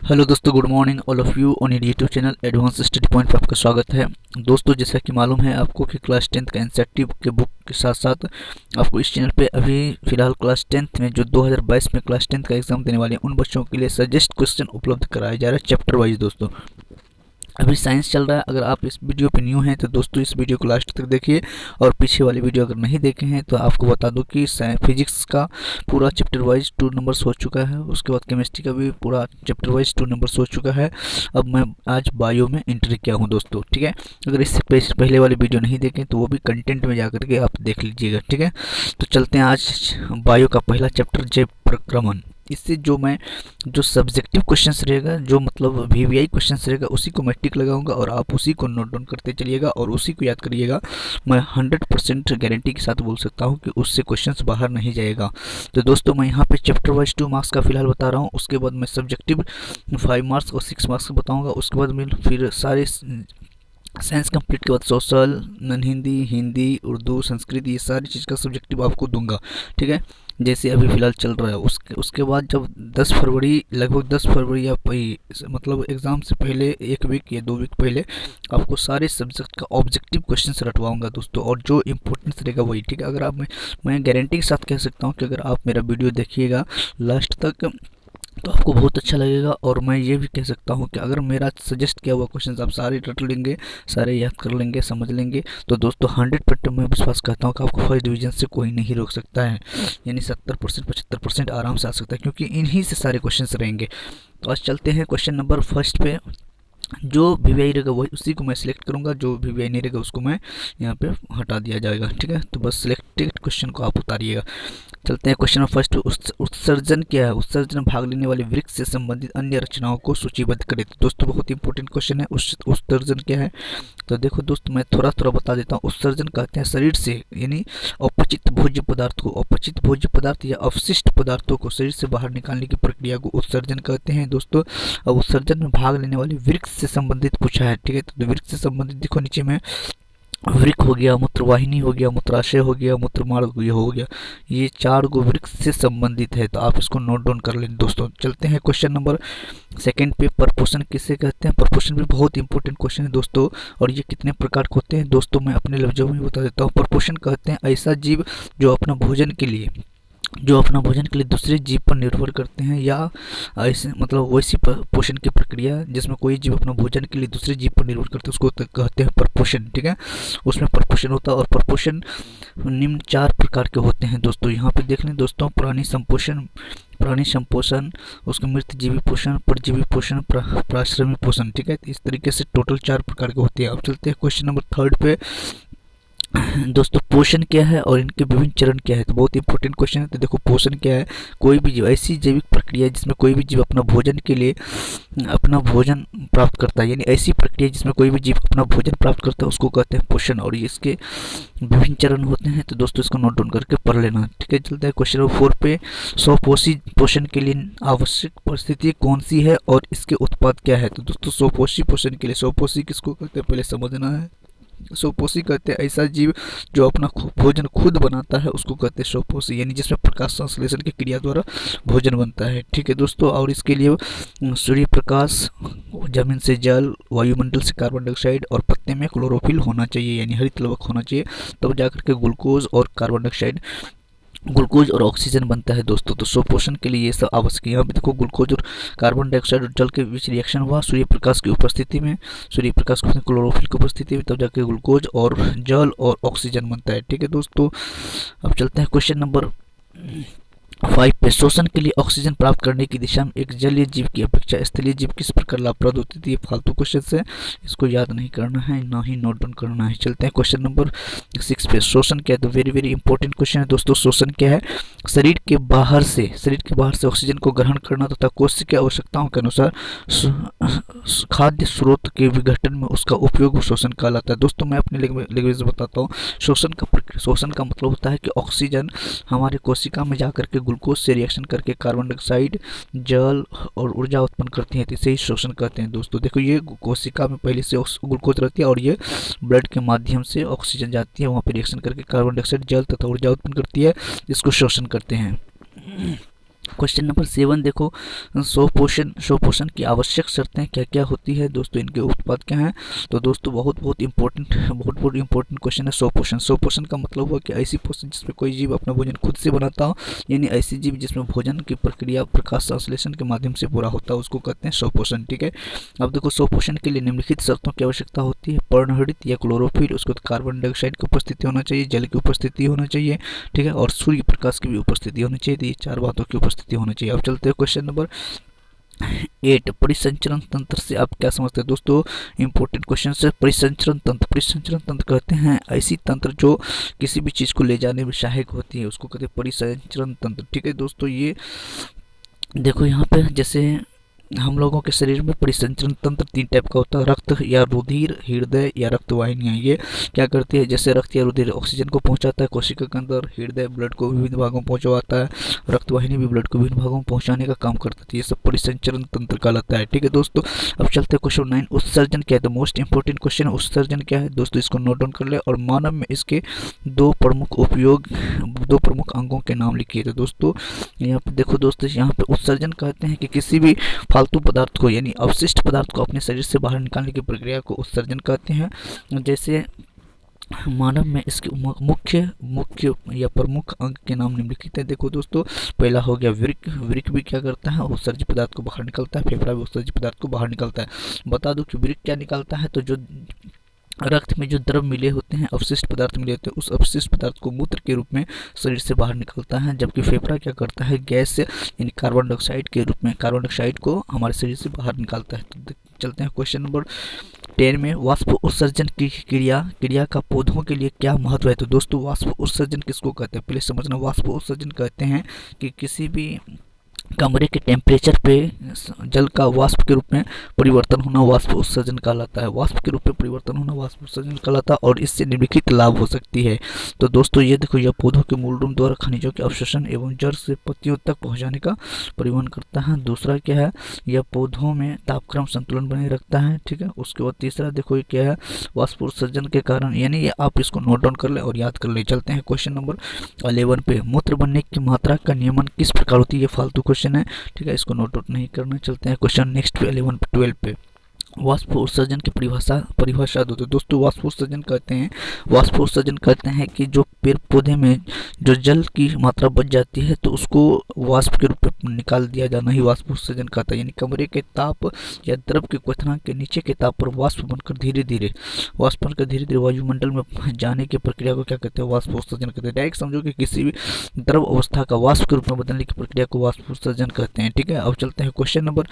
Hello दोस्तों, good morning all of you on your YouTube channel advance study point पर आपका स्वागत है। दोस्तों, जैसा कि मालूम है आपको कि क्लास 10th का एनसीईआरटी के बुक के साथ साथ आपको इस चैनल पे अभी फिलहाल क्लास 10th में जो 2022 में क्लास 10th का एग्जाम देने वाले हैं उन बच्चों के लिए सजेस्ट क्वेश्चन उपलब्ध कराया जा रहा है चैप्टर वाइज। दोस्तों, अभी साइंस चल रहा है। अगर आप इस वीडियो पे न्यू हैं तो दोस्तों इस वीडियो को लास्ट तक देखिए, और पीछे वाली वीडियो अगर नहीं देखे हैं तो आपको बता दूं कि फिजिक्स का पूरा चैप्टर वाइज 2 नंबर्स हो चुका है। उसके बाद केमिस्ट्री का भी पूरा चैप्टर वाइज 2 नंबर्स हो चुका है। अब मैं आज बायो में एंट्री किया हूँ दोस्तों, ठीक है। अगर इससे पहले वाली वीडियो नहीं देखें तो वो भी कंटेंट में जाकर के आप देख लीजिएगा, ठीक है। तो चलते हैं आज बायो का पहला चैप्टर जैव प्रक्रमण। इससे जो सब्जेक्टिव क्वेश्चंस रहेगा, जो मतलब वीवीआई क्वेश्चंस रहेगा, उसी को मैं टिक लगाऊंगा और आप उसी को नोट डाउन करते चलिएगा और उसी को याद करिएगा। मैं 100% गारंटी के साथ बोल सकता हूं कि उससे क्वेश्चंस बाहर नहीं जाएगा। तो दोस्तों, मैं यहाँ पे चैप्टर वाइज 2 मार्क्स का फिलहाल बता रहा हूँ। उसके बाद मैं सब्जेक्टिव 5 मार्क्स और 6 मार्क्स का बताऊँगा। उसके बाद मैं फिर सारे साइंस कंप्लीट के बाद सोशल, नॉन हिंदी, हिंदी, उर्दू, संस्कृत, ये सारी चीज़ का सब्जेक्टिव आपको दूंगा, ठीक है, जैसे अभी फ़िलहाल चल रहा है। उसके बाद जब 10 फरवरी, लगभग 10 फरवरी या मतलब एग्ज़ाम से पहले 1 वीक या 2 वीक पहले आपको सारे सब्जेक्ट का ऑब्जेक्टिव क्वेश्चंस रटवाऊंगा दोस्तों, और जो इम्पोर्टेंस रहेगा वही, ठीक है। अगर आप मैं गारंटी के साथ कह सकता हूँ कि अगर आप मेरा वीडियो देखिएगा लास्ट तक तो आपको बहुत अच्छा लगेगा। और मैं ये भी कह सकता हूँ कि अगर मेरा सजेस्ट किया हुआ क्वेश्चन आप सारे रट लेंगे, सारे याद कर लेंगे, समझ लेंगे, तो दोस्तों 100% मैं विश्वास करता हूँ कि आपको फर्स्ट डिवीजन से कोई नहीं रोक सकता है। यानी 70% 75% आराम से आ सकता है, क्योंकि इन्हीं से सारे क्वेश्चन रहेंगे। तो आज चलते हैं क्वेश्चन नंबर फर्स्ट पे। जो वीवीआई रहेगा वही उसी को मैं सिलेक्ट करूंगा, जो वीवीआई नहीं रहेगा उसको मैं यहाँ पे हटा दिया जाएगा, ठीक है। तो बस सिलेक्टेड क्वेश्चन को आप उतारिएगा। चलते हैं क्वेश्चन नंबर फर्स्ट। उत्सर्जन क्या है? उत्सर्जन में भाग लेने वाले वृक्ष से संबंधित अन्य रचनाओं को सूचीबद्ध करें। तो दोस्तों बहुत इंपॉर्टेंट क्वेश्चन है। उत्सर्जन क्या है? तो देखो दोस्तों, मैं थोड़ा थोड़ा बता देता हूँ। उत्सर्जन कहते हैं शरीर से, यानी अपचित भोज्य पदार्थ को, अपचित भोज्य पदार्थ या अवशिष्ट पदार्थों को शरीर से बाहर निकालने की प्रक्रिया को उत्सर्जन कहते हैं दोस्तों। अब उत्सर्जन में भाग लेने वाले वृक्ष से संबंधित पूछा है, ठीक है। तो वृक्ष से संबंधित देखो नीचे में वृक्क हो गया, मूत्रवाहिनी हो गया, मूत्राशय हो गया, मूत्रमार्ग हो गया, ये 4 गो वृक्ष से संबंधित है। तो आप इसको नोट डाउन कर लें दोस्तों। चलते हैं क्वेश्चन नंबर सेकंड पे। परपोषण किसे कहते हैं? परपोषण भी बहुत इंपॉर्टेंट क्वेश्चन है दोस्तों। और ये कितने प्रकार के होते हैं दोस्तों, मैं अपने लफ्जों में बता देता हूँ। परपोषण कहते हैं ऐसा जीव जो अपना भोजन के लिए दूसरे जीव पर निर्भर करते हैं, या ऐसे मतलब वैसी पोषण की प्रक्रिया जिसमें कोई जीव अपना भोजन के लिए दूसरे जीव पर निर्भर करते हैं, उसको कहते हैं परपोषण, ठीक है। उसमें परपोषण होता है। और परपोषण निम्न 4 प्रकार के होते हैं दोस्तों। यहाँ पे देख लें दोस्तों, प्राणी संपोषण, उसके मृतजीवी पोषण, परजीवी पोषण, प्राश्रमी पोषण, ठीक है। इस तरीके से टोटल 4 प्रकार के होते हैं। अब चलते हैं क्वेश्चन नंबर थर्ड पे। दोस्तों, पोषण क्या है और इनके विभिन्न चरण क्या है? तो बहुत इंपॉर्टेंट क्वेश्चन है। तो देखो, पोषण क्या है? कोई भी जीव, ऐसी जैविक प्रक्रिया जिसमें कोई भी जीव अपना भोजन के लिए अपना भोजन प्राप्त करता है, यानी ऐसी प्रक्रिया जिसमें कोई भी जीव अपना भोजन प्राप्त करता है, उसको कहते हैं पोषण। और इसके विभिन्न चरण होते हैं। तो दोस्तों इसको नोट डाउन करके पढ़ लेना, ठीक है। चलता है क्वेश्चन नंबर 4 पे। स्वपोषी पोषण के लिए आवश्यक परिस्थिति कौन सी है और इसके उत्पाद क्या है? तो दोस्तों स्वपोषी पोषण के लिए, स्वपोषी किसको कहते हैं पहले समझना है। स्वपोषी कहते हैं ऐसा जीव जो अपना भोजन खुद बनाता है, उसको कहते हैं स्वपोषी, यानी जिसमें प्रकाश संश्लेषण की क्रिया द्वारा भोजन बनता है, ठीक है दोस्तों। और इसके लिए सूर्य प्रकाश, जमीन से जल, वायुमंडल से कार्बन डाइऑक्साइड और पत्ते में क्लोरोफिल होना चाहिए, यानी हरित लवक होना चाहिए, तब जाकर के ग्लूकोज और कार्बन डाइऑक्साइड, ग्लूकोज और ऑक्सीजन बनता है दोस्तों। तो स्वपोषण के लिए ये सब आवश्यक है। यहाँ पे देखो, ग्लूकोज और कार्बन डाइऑक्साइड और जल के बीच रिएक्शन हुआ सूर्य प्रकाश की उपस्थिति में, क्लोरोफिल की उपस्थिति में, तब जाके ग्लूकोज और जल और ऑक्सीजन बनता है, ठीक है दोस्तों। अब चलते हैं क्वेश्चन नंबर 5 पे। शोषण के लिए ऑक्सीजन प्राप्त करने की दिशा में एक जलीय जीव की अपेक्षा स्थलीय जीव किस प्रकार लाभप्रद होती थी? ये फालतू क्वेश्चन है, इसको याद नहीं करना है, ना ही नोट डाउन करना है। चलते हैं क्वेश्चन नंबर 6 पे। शोषण क्या है? तो वेरी वेरी इंपॉर्टेंट क्वेश्चन है दोस्तों। शोषण क्या है? शरीर के बाहर से ऑक्सीजन को ग्रहण करना तथा कोशिका की आवश्यकताओं के अनुसार खाद्य स्रोत के विघटन में उसका उपयोग शोषण कहलाता है दोस्तों। मैं अपने लैंग्वेज में बताता हूँ। शोषण का मतलब होता है कि ऑक्सीजन हमारे कोशिका में जाकर के ग्लूकोज से रिएक्शन करके कार्बन डाइऑक्साइड, जल और ऊर्जा उत्पन्न करती है, तो इसे ही शोषण कहते हैं दोस्तों। देखो, ये कोशिका में पहले से ग्लूकोज रहती है और ये ब्लड के माध्यम से ऑक्सीजन जाती है, वहाँ पर रिएक्शन करके कार्बन डाइऑक्साइड, जल तथा ऊर्जा उत्पन्न करती है, जिसको शोषण करते हैं। क्वेश्चन नंबर 7 देखो, स्वपोषण की आवश्यक शर्तें क्या क्या होती है दोस्तों, इनके उत्पाद क्या हैं। तो दोस्तों बहुत इंपॉर्टेंट क्वेश्चन है स्वपोषण का मतलब हुआ कि ऐसी पोषण जिसमें कोई जीव अपना भोजन खुद से बनाता हो, यानी ऐसी जीव जिसमें भोजन की प्रक्रिया प्रकाश संश्लेषण के माध्यम से पूरा होता है, उसको कहते हैं स्वपोषण। ठीक है, अब देखो स्वपोषण के लिए निम्नलिखित शर्तों की आवश्यकता होती है। पर्णहरित या क्लोरोफिल, उसको कार्बन डाइऑक्साइड की उपस्थिति होना चाहिए, जल की उपस्थिति होना चाहिए, ठीक है, और सूर्य प्रकाश की भी उपस्थिति होनी चाहिए। तो ये 4 बातों की उपस्थिति होनी चाहिए। अब चलते हैं क्वेश्चन नंबर 8, परिसंचरण तंत्र से आप क्या समझते हैं दोस्तों, इंपॉर्टेंट क्वेश्चन है। परिसंचरण तंत्र कहते हैं ऐसी तंत्र जो किसी भी चीज़ को ले जाने में सहायक होती है, उसको कहते हैं परिसंचरण तंत्र। ठीक है दोस्तों, ये देखो यहाँ पे जैसे हम लोगों के शरीर में परिसंचरण तंत्र 3 टाइप का होता है, रक्त या रुधिर, हृदय या रक्तवाहिनियाँ। ये क्या करती है, जैसे रक्त या रुधिर ऑक्सीजन को पहुंचाता है कोशिका के अंदर, हृदय ब्लड को विभिन्न भागों में पहुंचवाता है, रक्तवाहिनी भी ब्लड को विभिन्न भागों में पहुंचाने का काम करती है। ये सब परिसंचरण तंत्र कहलाता है। ठीक है दोस्तों, अब चलते हैं क्वेश्चन 9, उत्सर्जन क्या है। तो मोस्ट इंपॉर्टेंट क्वेश्चन है, उत्सर्जन क्या है दोस्तों, इसको नोट डाउन कर ले और मानव में इसके 2 प्रमुख अंगों के नाम लिखिए। तो दोस्तों यहाँ पे देखो दोस्तों, यहाँ पे उत्सर्जन कहते हैं कि किसी भी फालतू पदार्थ को यानी अवशिष्ट पदार्थ को अपने शरीर से बाहर निकालने की प्रक्रिया को उत्सर्जन कहते हैं। जैसे मानव में इसके मुख्य या प्रमुख अंग के नाम निम्नलिखित है। देखो दोस्तों, पहला हो गया वृक्क भी क्या करता है, उत्सर्जित पदार्थ को बाहर निकलता है। फेफड़ा भी उत्सर्जित पदार्थ को बाहर निकलता है। बता दो कि वृक्क क्या निकालता है, तो जो रक्त में जो द्रव मिले होते हैं, अवशिष्ट पदार्थ मिले होते हैं, उस अवशिष्ट पदार्थ को मूत्र के रूप में शरीर से बाहर निकलता है। जबकि फेफड़ा क्या करता है, गैस यानी कार्बन डाइऑक्साइड के रूप में कार्बन डाइऑक्साइड को हमारे शरीर से बाहर निकालता है। तो चलते हैं क्वेश्चन नंबर 10 में, वाष्प उत्सर्जन की क्रिया का पौधों के लिए क्या महत्व है। तो दोस्तों वाष्प उत्सर्जन किसको कहते हैं, पहले समझना। वाष्प उत्सर्जन कहते हैं कि किसी भी कमरे के टेम्परेचर पे जल का वाष्प के रूप में परिवर्तन होना वाष्प उत्सर्जन कहलाता है। वाष्प के रूप में परिवर्तन होना वाष्प उत्सर्जन कहलाता है और इससे निम्नलिखित लाभ हो सकती है। तो दोस्तों ये देखो, यह पौधों के मूलरूप द्वारा खनिजों के अवशोषण एवं जड़ से पत्तियों तक पहुंचाने का परिवहन करता है। दूसरा क्या है, यह पौधों में तापक्रम संतुलन बनाए रखता है। ठीक है, उसके बाद तीसरा देखो ये क्या है, वाष्प उत्सर्जन के कारण, यानी ये आप इसको नोट डाउन कर ले और याद कर ले। चलते हैं क्वेश्चन नंबर 11 पे, मूत्र बनने की मात्रा का नियमन किस प्रकार होती है। ये फालतू क्वेश्चन है, ठीक है, इसको नोट आउट नहीं करना। चलते हैं क्वेश्चन नेक्स्ट पे 11 पे 12 पे, वाष्प उत्सर्जन की परिभाषा दो। तो दोस्तों वाष्प उत्सर्जन कहते हैं कि जो पेड़ पौधे में जो जल की मात्रा बच जाती है तो उसको वाष्प के रूप में निकाल दिया जाना ही वाष्प उत्सर्जन कहता है। यानी कमरे के ताप या द्रव के क्वथनांक के नीचे के ताप पर वाष्प बनकर धीरे धीरे वायुमंडल में जाने की प्रक्रिया को क्या कहते हैं, वाष्प उत्सर्जन कहते हैं। डायरेक्ट समझो कि किसी भी द्रव अवस्था का वाष्प के रूप में बदलने की प्रक्रिया को वाष्प उत्सर्जन कहते हैं। ठीक है, अब चलते हैं क्वेश्चन नंबर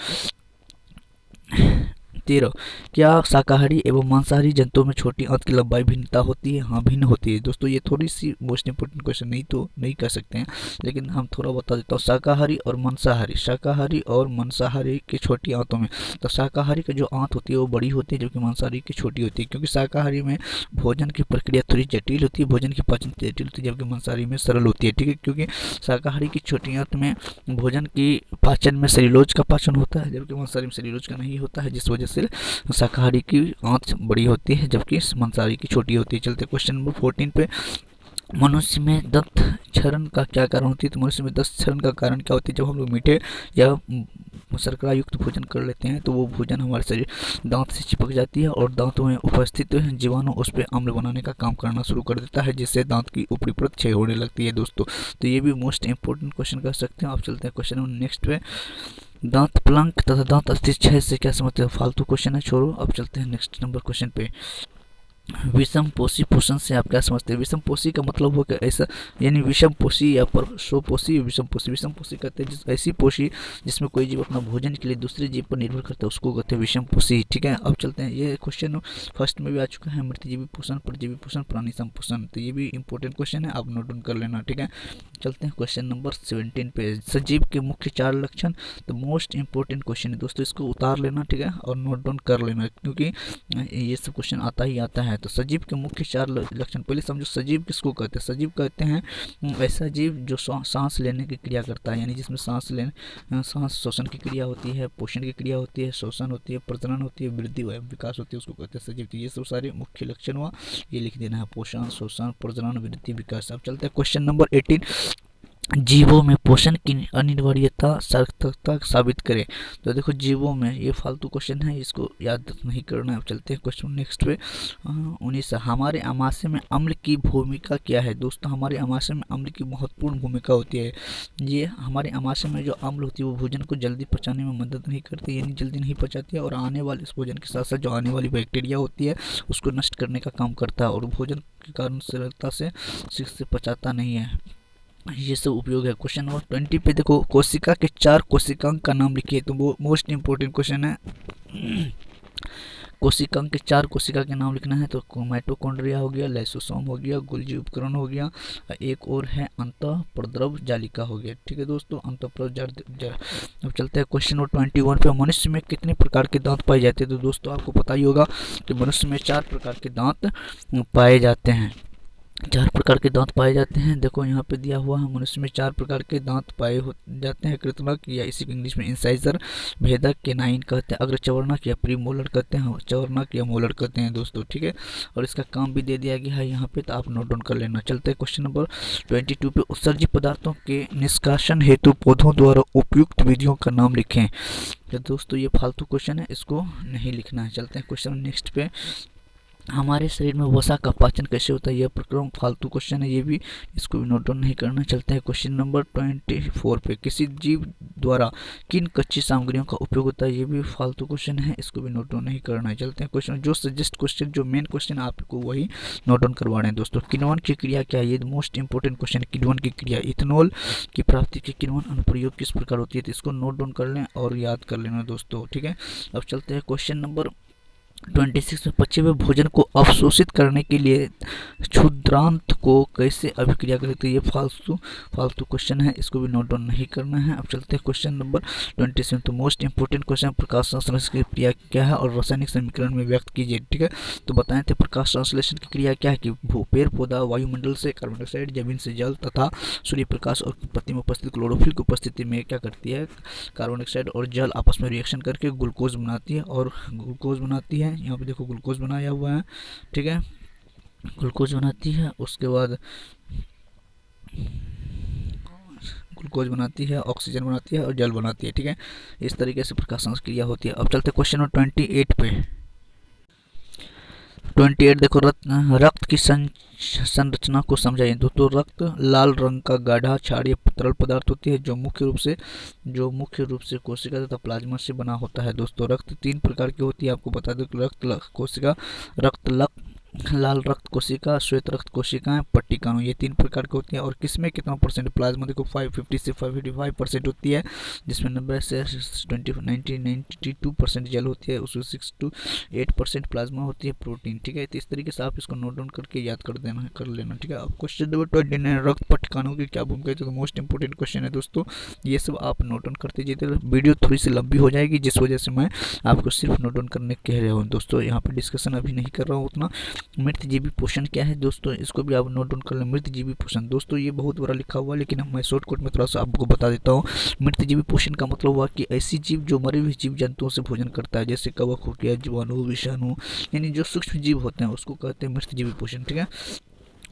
13, क्या शाकाहारी एवं मांसाहारी जंतुओं में छोटी आंत की लंबाई भिन्नता होती है। हाँ, भिन्न होती है दोस्तों। ये थोड़ी सी मोस्ट इंपोर्टेंट क्वेश्चन नहीं कर सकते हैं, लेकिन हम थोड़ा बता देता हूँ। शाकाहारी और मांसाहारी की छोटी आंतों में, तो शाकाहारी की जो आंत होती है वो बड़ी होती है, जबकि मांसाहारी की छोटी होती है। क्योंकि शाकाहारी में भोजन की प्रक्रिया थोड़ी जटिल होती है, भोजन की पाचन जटिल होती है, जबकि मांसाहारी में सरल होती है। ठीक है, क्योंकि शाकाहारी की छोटी आंत में भोजन की पाचन में सेल्यूलोज का पाचन होता है, जबकि मांसाहारी में सेल्यूलोज का नहीं होता है, जिस वजह से शाकाहारी की आंत बड़ी होती है जबकि मांसाहारी की छोटी होती है। चलते क्वेश्चन नंबर 14 पे, मनुष्य में दंत क्षरण का क्या कारण होती है। तो मनुष्य में दंत क्षरण का कारण क्या होती है, जब हम लोग मीठे या शर्करा युक्त भोजन कर लेते हैं तो वो भोजन हमारे शरीर दांत से चिपक जाती है और दांतों में उपस्थित जीवाणु उस पर अम्ल बनाने का काम करना शुरू कर देता है, जिससे दांत की ऊपरी परत क्षय होने लगती है दोस्तों। तो ये भी मोस्ट इंपॉर्टेंट क्वेश्चन कर सकते हैं। आप चलते हैं क्वेश्चन नंबर नेक्स्ट पे, दांत प्लंक तथा दांत अस्थि क्षय से क्या समझते हैं, फालतू क्वेश्चन है, छोड़ो। अब चलते हैं नेक्स्ट नंबर क्वेश्चन पे, विषम पोषी पोषण से आप क्या समझते हैं। विषम पोषी का मतलब हो कि ऐसा, यानी विषम पोषी या परशोपोषी विषम पोषी कहते हैं जिस ऐसी पोषी जिसमें कोई जीव अपना भोजन के लिए दूसरे जीव पर निर्भर करता है, उसको कहते हैं विषम पोषी। ठीक है, अब चलते हैं, ये क्वेश्चन फर्स्ट में भी आ चुका है, मृतजीवी पोषण, परजीवी पोषण, प्राणी संपोषण। तो ये भी इंपॉर्टेंट क्वेश्चन है, आप नोट डाउन कर लेना। ठीक है, चलते हैं क्वेश्चन नंबर 17 पे, सजीव के मुख्य 4 लक्षण। तो मोस्ट इंपॉर्टेंट क्वेश्चन है दोस्तों, इसको उतार लेना, ठीक है, और नोट डाउन कर लेना, क्योंकि ये सब क्वेश्चन आता ही आता है। तो सजीव के मुख्य 4 लक्षण, पहले समझो सजीव किसको कहते हैं। सजीव कहते हैं ऐसा जीव जो सांस लेने की क्रिया करता है, यानी जिसमें सांस शोषण की क्रिया होती है, पोषण की क्रिया होती है, शोषण होती है, प्रजनन होती है, वृद्धि व विकास होती है, उसको कहते हैं सजीव। तो ये सब सारे मुख्य लक्षण हुआ, ये लिख देना है, पोषण, शोषण, प्रजनन, वृद्धि, विकास। अब चलते हैं क्वेश्चन नंबर 18, जीवों में पोषण की अनिवार्यता सार्थकता साबित करें। तो देखो जीवों में, ये फालतू क्वेश्चन है, इसको याद नहीं करना है। अब चलते हैं क्वेश्चन नेक्स्ट पे। 19 हमारे आमाशय में अम्ल की भूमिका क्या है। दोस्तों हमारे आमाशय में अम्ल की महत्वपूर्ण भूमिका होती है। ये हमारे आमाशय में जो अम्ल होती है वो भोजन को जल्दी पचाने में मदद नहीं करती, यानी जल्दी नहीं पचाती है, और आने वाले इस भोजन के साथ साथ जो आने वाली बैक्टीरिया होती है उसको नष्ट करने का काम करता है, और भोजन के कारण सरलता से पचाता नहीं है। ये सब उपयोग है। क्वेश्चन नंबर 20 पे देखो, कोशिका के 4 कोशिकांग का नाम लिखिए। तो वो मोस्ट इंपोर्टेंट क्वेश्चन है। कोशिकांग के 4 कोशिका के नाम लिखना है। तो माइटोकॉन्ड्रिया हो गया, लाइसोसोम हो गया, गोल्जी उपकरण हो गया, एक और है अंतःप्रद्रव जालिका हो गया। ठीक है दोस्तों, अब चलते हैं क्वेश्चन नंबर 21 पे। मनुष्य में कितने प्रकार के दांत पाए जाते हैं। तो दोस्तों आपको पता ही होगा कि मनुष्य में 4 प्रकार के दांत पाए जाते हैं। 4 प्रकार के दांत पाए जाते हैं। देखो यहाँ पे दिया हुआ है, मनुष्य में 4 प्रकार के दांत पाए जाते हैं। कृतनक या इसी को इंग्लिश में इंसाइजर, भेदक, केनाइन कहते हैं, अग्रचवर्णक या प्रीमोलर कहते हैं, चवर्णक या मोलर कहते हैं दोस्तों। ठीक है, और इसका काम भी दे दिया गया है यहाँ पे, तो आप नोट डाउन कर लेना। चलते हैं क्वेश्चन नंबर 22 पे। उत्सर्जित पदार्थों के निष्कासन हेतु पौधों द्वारा उपयुक्त विधियों का नाम लिखें। तो दोस्तों ये फालतू क्वेश्चन है, इसको नहीं लिखना है। चलते हैं क्वेश्चन नेक्स्ट पे। हमारे शरीर में वसा का पाचन कैसे होता है। यह प्रक्रम फालतू क्वेश्चन है, ये भी, इसको भी नोट डाउन नहीं करना। चलते हैं क्वेश्चन नंबर 24 पे। किसी जीव द्वारा किन कच्ची सामग्रियों का उपयोग होता है। ये भी फालतू क्वेश्चन है, इसको भी नोट डाउन नहीं करना है। चलते हैं क्वेश्चन जो सजेस्ट क्वेश्चन, जो मेन क्वेश्चन आपको वही नोट डाउन करवा रहे हैं दोस्तों। किण्वन की क्रिया क्या है। ये मोस्ट इंपोर्टेंट क्वेश्चन है, किण्वन की क्रिया। इथेनॉल की प्राप्ति के किण्वन अनुप्रयोग किस प्रकार होती है। तो इसको नोट डाउन कर लें और याद कर लेना दोस्तों। ठीक है, अब चलते हैं क्वेश्चन नंबर 26 में। पचे हुए भोजन को अवशोषित करने के लिए क्षुद्रांत को कैसे अभिक्रिया करते हैं। ये फालतू क्वेश्चन है, इसको भी नोट डाउन नहीं करना है। अब चलते हैं क्वेश्चन नंबर 27। तो मोस्ट इंपोर्टेंट क्वेश्चन, प्रकाश संश्लेषण की क्रिया क्या है और रासायनिक समीकरण में व्यक्त कीजिए। ठीक है, तो बताए थे प्रकाश संश्लेषण की क्रिया क्या है कि पेड़ पौधा वायुमंडल से कार्बन डाइऑक्साइड, जमीन से जल तथा सूर्य प्रकाश और पत्ती में उपस्थित क्लोरोफिल की उपस्थिति में क्या करती है, कार्बन डाइऑक्साइड और जल आपस में रिएक्शन करके ग्लूकोज बनाती है, और ग्लूकोज बनाती है। यहाँ पे देखो ग्लूकोज बनाया हुआ है। ठीक है, ग्लूकोज बनाती है, उसके बाद ग्लूकोज बनाती है, ऑक्सीजन बनाती है और जल बनाती है। ठीक है, इस तरीके से प्रकाश संश्लेषण होती है। अब चलते हैं क्वेश्चन नंबर 28 पे। 28 देखो, रक्त की संरचना को समझाइए। दोस्तों रक्त लाल रंग का गाढ़ा क्षारीय तरल पदार्थ होती है जो मुख्य रूप से कोशिका तथा प्लाज्मा से बना होता है। दोस्तों रक्त 3 प्रकार की होती है, आपको बता दें। रक्त कोशिका, लाल रक्त कोशिका, श्वेत रक्त कोशिकाएं, पट्टिकाणु, ये 3 प्रकार की होती है। और किसमें कितना परसेंट प्लाज्मा, देखो 550 से 555% होती है, जिसमें 90 से 92% जल होती है, उसमें 6 to 8% प्लाज्मा होती है प्रोटीन। ठीक है, तो इस तरीके से आप इसको नोट डाउन करके याद कर लेना। ठीक है, अब क्वेश्चन नंबर 29, रक्त पट्टिकाणु की क्या भूमिका है। तो मोस्ट इंपोर्टेंट क्वेश्चन है दोस्तों, ये सब आप नोट डाउन करते जाइए। वीडियो थोड़ी सी लंबी हो जाएगी, जिस वजह से मैं आपको सिर्फ नोट डाउन करने कह रहा हूँ दोस्तों। यहाँ पे डिस्कशन अभी नहीं कर रहा हूँ उतना। मृतजीवी पोषण क्या है दोस्तों, इसको भी आप नोट डाउन कर लें। मृतजीवी पोषण दोस्तों ये बहुत बड़ा लिखा हुआ है, लेकिन मैं शॉर्टकट में थोड़ा सा आपको बता देता हूँ। मृतजीवी पोषण का मतलब हुआ कि ऐसी जीव जो मरे हुए जीव जंतुओं से भोजन करता है, जैसे कवक हो गया, जीवाणु, विषाणु, यानी जो सूक्ष्म जीव होते हैं उसको कहते हैं मृतजीवी पोषण। ठीक है,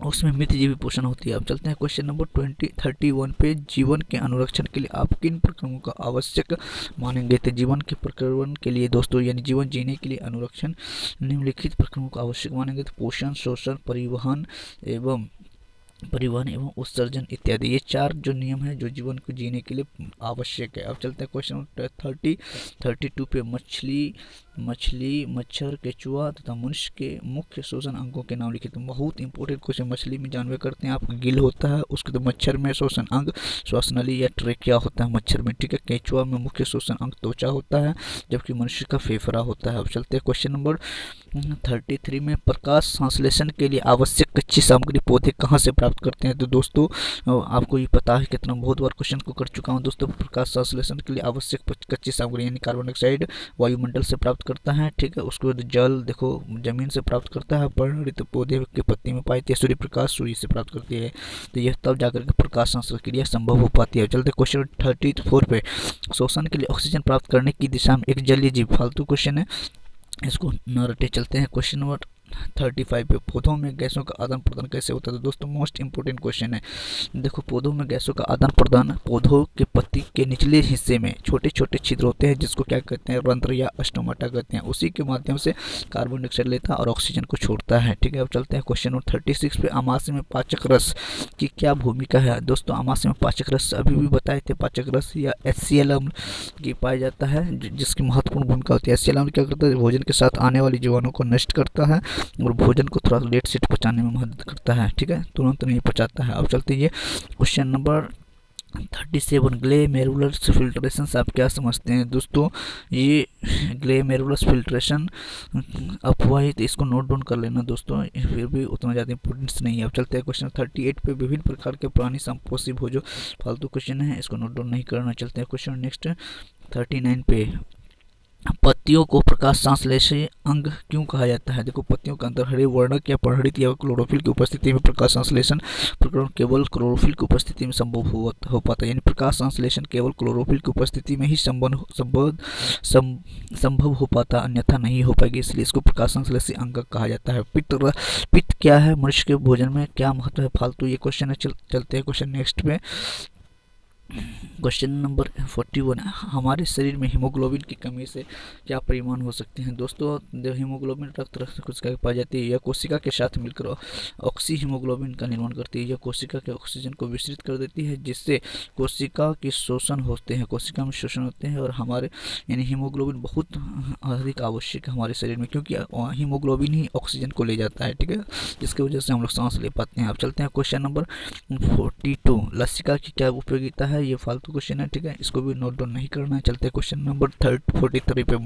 उसमें मृतजीवी पोषण होती है। अब चलते हैं क्वेश्चन नंबर 31 पे। जीवन के अनुरक्षण के लिए आप किन प्रक्रमों का आवश्यक मानेंगे। तो जीवन के प्रक्रमण के लिए दोस्तों, यानी जीवन जीने के लिए अनुरक्षण निम्नलिखित प्रक्रमों का आवश्यक मानेंगे। तो पोषण, शोषण, परिवहन एवं उत्सर्जन इत्यादि, ये 4 जो नियम है जो जीवन को जीने के लिए आवश्यक है। अब चलते हैं क्वेश्चन 32 पे। मछली, मच्छर, केचुआ तथा मनुष्य के मुख्य श्वसन अंगों के नाम लिखे। तो बहुत इंपॉर्टेंट क्वेश्चन। मछली में जानवर करते हैं आप, गिल होता है उसके, तो मच्छर में श्वसन अंग श्वासनली या ट्रेकिया होता है मच्छर में। ठीक है, केचुआ में मुख्य श्वसन अंग त्वचा होता है, जबकि मनुष्य का फेफड़ा होता है। अब चलते हैं क्वेश्चन नंबर 33 में। प्रकाश संश्लेषण के लिए आवश्यक कच्ची सामग्री पौधे कहाँ से प्राप्त करते हैं। तो दोस्तों आपको ये पता है, कितना बहुत बार क्वेश्चन को कर चुका हूँ दोस्तों। प्रकाश संश्लेषण के लिए आवश्यक कच्ची सामग्री यानी कार्बन डाइऑक्साइड वायुमंडल से प्राप्त करता है। ठीक है, उसके बाद जल देखो जमीन से प्राप्त करता है, पर्णरित पौधे के पत्ती में पाई जाती है, सूर्य प्रकाश सूर्य से प्राप्त करती है। तो यह तब जाकर के प्रकाश संश्लेषण क्रिया संभव हो पाती है। चलते क्वेश्चन 34 पे। शोषण के लिए ऑक्सीजन प्राप्त करने की दिशा में एक जलीय जीव, फालतू क्वेश्चन है, इसको न रटे। चलते हैं क्वेश्चन नंबर 35 पे पौधों में गैसों का आदान प्रदान कैसे होता है। तो दोस्तों मोस्ट इंपोर्टेंट क्वेश्चन है। देखो पौधों में गैसों का आदान प्रदान पौधों के पत्ती के निचले हिस्से में छोटे छोटे छिद्र होते हैं जिसको क्या कहते हैं, रंध्र या स्टोमाटा कहते हैं। उसी के माध्यम से कार्बन डाइऑक्साइड लेता है और ऑक्सीजन को छोड़ता है। ठीक है, अब चलते हैं क्वेश्चन नंबर 36 पे। आमाशय में पाचक रस की क्या भूमिका है। दोस्तों आमाशय में पाचक रस अभी भी बताए थे, पाचक रस या HCl अम्ल की पाया जाता है जिसकी महत्वपूर्ण भूमिका होती है। HCl अम्ल क्या करता है, भोजन के साथ आने वाली जीवाणु को नष्ट करता है और भोजन को थोड़ा लेट सेट पचाने में मदद करता है। ठीक है, तुरंत नहीं पचाता है। अब चलते हैं क्वेश्चन नंबर 37, ग्लोमेरुलर फिल्ट्रेशन से आप क्या समझते हैं। दोस्तों ये ग्लोमेरुलर फिल्ट्रेशन अफवाह है, तो इसको नोट डाउन कर लेना दोस्तों, फिर भी उतना ज़्यादा इंपॉर्टेंस नहीं है। अब चलते हैं क्वेश्चन 38 पे। विभिन्न प्रकार के प्राणी संपोषी भोजो, फालतू क्वेश्चन है, इसको नोट डाउन नहीं करना। चलते हैं क्वेश्चन नेक्स्ट 39 पे। पत्तियों को प्रकाश संश्लेषी अंग क्यों कहा जाता है। देखो पत्तियों के अंदर हरे वर्णक या परिणित या क्लोरोफिल की उपस्थिति में प्रकाश संश्लेषण प्रकरण केवल क्लोरोफिल की उपस्थिति में संभव हो पाता है। यानी प्रकाश संश्लेषण केवल क्लोरोफिल की उपस्थिति में ही संभव हो पाता, अन्यथा नहीं हो पाएगी, इसलिए इसको प्रकाश संश्लेषी अंग कहा जाता है। पित्त क्या है, मनुष्य के भोजन में क्या महत्व है, फालतू ये क्वेश्चन है। चलते हैं क्वेश्चन नेक्स्ट पे। क्वेश्चन नंबर 41, हमारे शरीर में हीमोग्लोबिन की कमी से क्या परिणाम हो सकते हैं। दोस्तों हीमोग्लोबिन रक्त कोशिका पाई जाती है, यह कोशिका के साथ मिलकर ऑक्सी हीमोग्लोबिन का निर्माण करती है। यह कोशिका के ऑक्सीजन को विस्तृत कर देती है जिससे कोशिका के शोषण होते हैं, कोशिका में शोषण होते हैं और हमारे यानी हीमोग्लोबिन बहुत अधिक आवश्यक है हमारे शरीर में, क्योंकि हीमोग्लोबिन ही ऑक्सीजन को ले जाता है। ठीक है, जिसकी वजह से हम लोग सांस ले पाते हैं। अब चलते हैं क्वेश्चन नंबर 42, लसिका की क्या उपयोगिता है। ये फालतू क्वेश्चन है। ठीक है, इसको भी नोट डाउन नहीं करना है। चलते हैं क्वेश्चन नंबर 43 पे।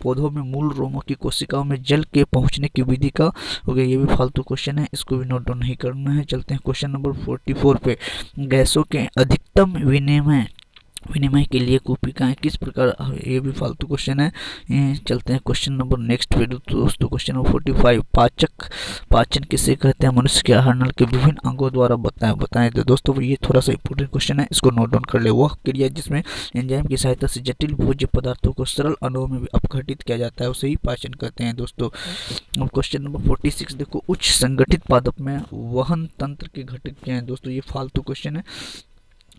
पौधों में मूल रोमों की कोशिकाओं में जल के पहुंचने की विधि का हो गया, ये भी फालतू क्वेश्चन है, इसको भी नोट डाउन नहीं करना है। चलते हैं क्वेश्चन नंबर 44 पे। गैसों के अधिकतम विनिमय के लिए कोशिकाएं किस प्रकार, ये भी फालतू क्वेश्चन है। चलते हैं क्वेश्चन नंबर नेक्स्ट पे दोस्तों। क्वेश्चन नंबर 45, पाचन किसे कहते हैं। मनुष्य के आहार नल के विभिन्न अंगों द्वारा बताएं। तो दोस्तों ये थोड़ा सा इंपॉर्टेंट क्वेश्चन है, इसको नोट डाउन कर ले। वह क्रिया जिसमें एंजाइम की सहायता से जटिल भोज्य पदार्थों को सरल अणुओं में अपघटित किया जाता है उसे ही पाचन कहते हैं दोस्तों। अब क्वेश्चन नंबर 46 देखो, उच्च संगठित पादप में वहन तंत्र के घटक क्या है। दोस्तों ये फालतू क्वेश्चन है।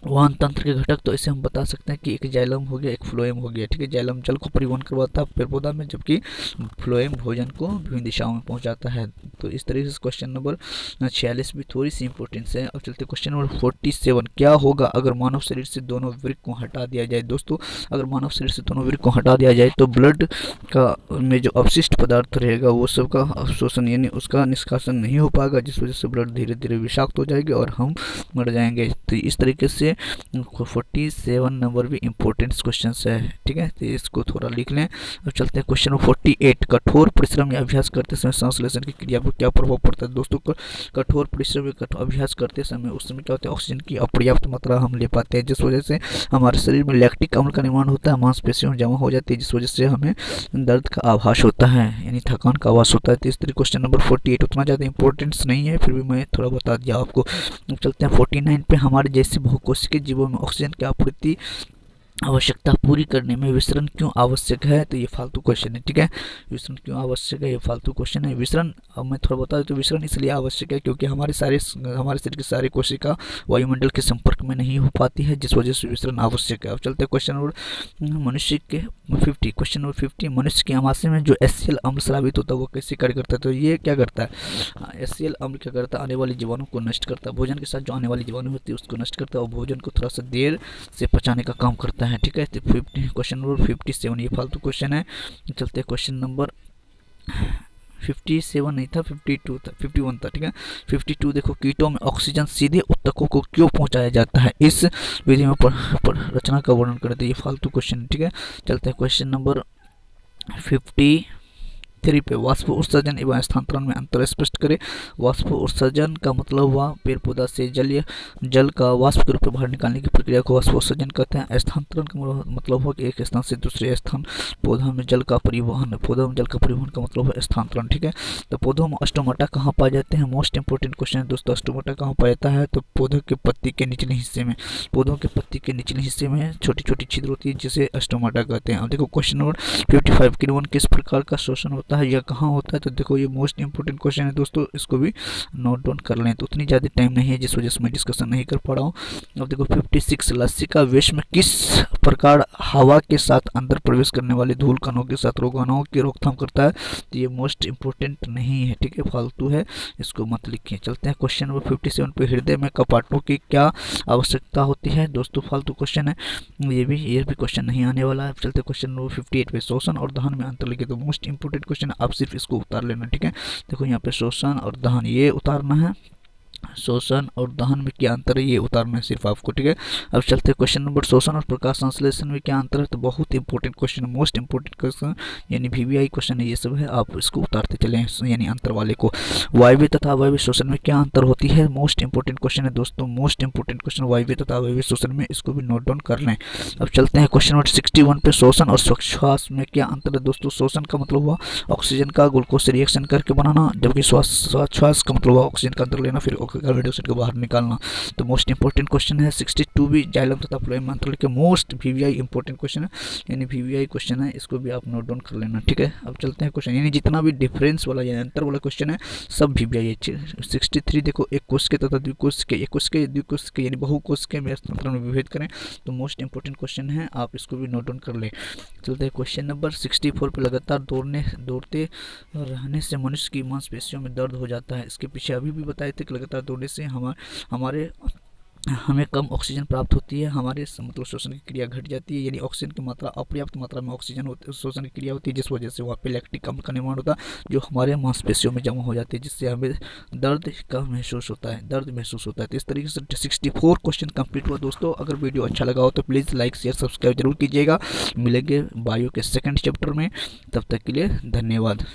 वहन तंत्र के घटक तो इसे हम बता सकते हैं कि एक जाइलम हो गया, एक फ्लोएम हो गया। ठीक है, जाइलम जल को परिवहन करवाता है पेड़ पौधा में, जबकि फ्लोएम भोजन को विभिन्न दिशाओं में पहुंचाता है। तो इस तरीके से क्वेश्चन नंबर 46 भी थोड़ी सी इंपॉर्टेंस है। अब चलते क्वेश्चन नंबर 47, क्या होगा अगर मानव शरीर से दोनों वृक्क को हटा दिया जाए। दोस्तों अगर मानव शरीर से दोनों वृक्क को हटा दिया जाए तो ब्लड का में जो अपशिष्ट पदार्थ रहेगा वो सबका अवशोषण यानी उसका निष्कासन नहीं हो पाएगा, जिस वजह से ब्लड धीरे धीरे विषाक्त हो जाएगी और हम मर जाएंगे। तो इस तरीके से 47 नंबर भी इंपॉर्टेंट क्वेश्चन है। ठीक है, तो इसको थोड़ा लिख लें। अब चलते हैं क्वेश्चन नंबर 48, कठोर परिश्रम या अभ्यास करते समय सांस लेने की क्रिया पर क्या प्रभाव पड़ता है। दोस्तों कठोर परिश्रम या अभ्यास करते समय उस समय क्या होता है, ऑक्सीजन की अपर्याप्त मात्रा हम ले पाते हैं, जिस वजह से हमारे शरीर में लैक्टिक अम्ल का निर्माण होता है, मांसपेशियों में जमा हो जाती है, जिस वजह से हमें दर्द का आभास होता है यानी थकान का आभास होता है। तो इस तरीके क्वेश्चन नंबर 48 उतना ज़्यादा इंपॉर्टेंस नहीं है, फिर भी मैं थोड़ा बता दिया आपको। चलते हैं 49 पे। हमारे जैसे बहुकोशिकीय जीवों में ऑक्सीजन की आपूर्ति आवश्यकता पूरी करने में विसरण क्यों आवश्यक है। तो ये फालतू क्वेश्चन है। ठीक है, विसरण क्यों आवश्यक है, ये फालतू क्वेश्चन है। विसरण अब मैं थोड़ा बता दूं तो विसरण इसलिए आवश्यक है क्योंकि हमारे शरीर की सारी कोशिका वायुमंडल के संपर्क में नहीं हो पाती है, जिस वजह से विसरण आवश्यक है। अब चलते हैं क्वेश्चन नंबर मनुष्य के 50। क्वेश्चन नंबर 50, मनुष्य के आमाशय में जो HCl अम्ल स्रावित होता है वो कैसे कार्य करता है। तो ये क्या करता है, HCl अम्ल क्या करता है, आने वाली जीवाणु को नष्ट करता है, भोजन के साथ जो आने वाली जीवाणु होती है उसको नष्ट करता है और भोजन को थोड़ा सा देर से पचाने का काम करता है। ठीक है, तो क्वेश्चन नंबर 57 ये फालतू क्वेश्चन है। चलते हैं क्वेश्चन नंबर 57 नहीं था, 52 था, 51 था। ठीक है, 52 देखो, कीटों में ऑक्सीजन सीधे उत्तकों को क्यों पहुंचाया जाता है, इस विधि में रचना का वर्णन करते हैं। ये फालतू क्वेश्चन है। ठीक है, चलते हैं क्वेश्चन नंबर 53 पे। वाष्प उत्सर्जन एवं स्थानांतरण में अंतर स्पष्ट करें। वाष्प उत्सर्जन का मतलब हुआ पेड़ पौधा से जल का वाष्प के रूप में बाहर निकालने की प्रक्रिया को वाष्प उत्सर्जन कहते हैं। स्थानांतरण का मतलब हुआ कि एक स्थान से दूसरे स्थान पौधा में जल का परिवहन का मतलब है स्थानांतरण। ठीक है, तो पौधों में स्टोमाटा कहाँ पाए जाते हैं, मोस्ट इंपोर्टेंट क्वेश्चन है दोस्तों। स्टोमाटा कहाँ पाया जाता है, तो पौधों के पत्ती के निचले हिस्से में, छोटी छोटी छिद्र होती है जिसे स्टोमाटा कहते हैं। अब देखो क्वेश्चन नंबर 55, किण्वन किस प्रकार का शोषण होता है या कहाँ होता है, तो देखो ये मोस्ट इंपोर्टेंट क्वेश्चन है दोस्तों, इसको भी नोट डाउन कर लें। तो उतनी ज़्यादा टाइम नहीं है जिस वजह से मैं डिस्कशन नहीं कर पा रहा हूँ। अब देखो 56, लस्सी का विष में किस प्रकार हवा के साथ अंदर प्रवेश करने वाले धूल कणों के साथ रोगाणुओं की रोकथाम करता है, तो ये मोस्ट इंपोर्टेंट नहीं है, ठीक है, फालतू है, इसको मत लिखिए। चलते हैं क्वेश्चन नंबर 57 पे, हृदय में कपाटों की क्या आवश्यकता होती है, दोस्तों फालतू क्वेश्चन है, ये भी क्वेश्चन नहीं आने वाला है। चलते क्वेश्चन नंबर 58 पे, शोषण और दहन में अंतर लिखिए, तो मोस्ट इंपोर्टेंट क्वेश्चन है, आप सिर्फ इसको उतार लेना, ठीक है। देखो यहाँ पे शोषण और दहन ये उतारना है, शोषण और दहन में क्या अंतर है ये उतारना है सिर्फ आपको, ठीक है। अब चलते हैं क्वेश्चन नंबर, शोषण और प्रकाश संश्लेषण में क्या अंतर है, तो बहुत इंपॉर्टेंट क्वेश्चन है, मोस्ट इंपॉर्टेंट क्वेश्चन यानी VVI क्वेश्चन है, ये सब है, आप इसको उतारते चले यानी अंतर वाले को। वायवीय तथा अवायवीय शोषण में क्या अंतर होती है, मोस्ट इंपॉर्टेंट क्वेश्चन है दोस्तों, मोस्ट इंपॉर्टेंट क्वेश्चन वायवीय तथा अवायवीय शोषण में, इसको भी नोट डाउन कर लें। अब चलते हैं क्वेश्चन नंबर 61 पे, शोषण और श्वास में क्या अंतर है, दोस्तों शोषण का मतलब हुआ ऑक्सीजन का ग्लूकोज से रिएक्शन करके बनाना, जबकि श्वास का मतलब हुआ ऑक्सीजन का अंदर लेना फिर कार्बन डाइऑक्साइड को बाहर निकालना। तो मोस्ट इंपोर्टेंट क्वेश्चन है 62 भी, जाइलम तथा फ्लोएम में अंतर लिखे, मोस्ट VVI इंपोर्टेंट क्वेश्चन है, यानी VVI क्वेश्चन है, इसको भी आप नोट डाउन कर लेना, ठीक है। अब चलते हैं क्वेश्चन, यानी जितना भी डिफरेंस वाला यानी अंतर वाला क्वेश्चन है सब VVI है। 63 देखो, एक कोश के तथा द्विकोश के, एक कोश के द्विकोश के यानी बहुकोश के में स्थानांतरण में विभेद करें, तो मोस्ट इंपोर्टेंट क्वेश्चन है, आप इसको भी नोट डाउन कर ले। चलते हैं क्वेश्चन नंबर 64 पर, लगातार दौड़ते रहने से मनुष्य की मांसपेशियों में दर्द हो जाता है, इसके पीछे अभी भी बताए थे कि लगातार दौड़ने से हमें कम ऑक्सीजन प्राप्त होती है, हमारे मतलब शोषण की क्रिया घट जाती है, यानी ऑक्सीजन की मात्रा अपर्याप्त मात्रा में ऑक्सीजन शोषण की क्रिया होती है, जिस वजह से वहाँ पे लैक्टिक अम्ल का निर्माण होता है जो हमारे मांसपेशियों में जमा हो जाती है, जिससे हमें दर्द का महसूस होता है, तो इस तरीके से 64 क्वेश्चन कंप्लीट हुआ दोस्तों। अगर वीडियो अच्छा लगा हो तो प्लीज़ लाइक शेयर सब्सक्राइब जरूर कीजिएगा। मिलेंगे बायो के सेकंड चैप्टर में, तब तक के लिए धन्यवाद।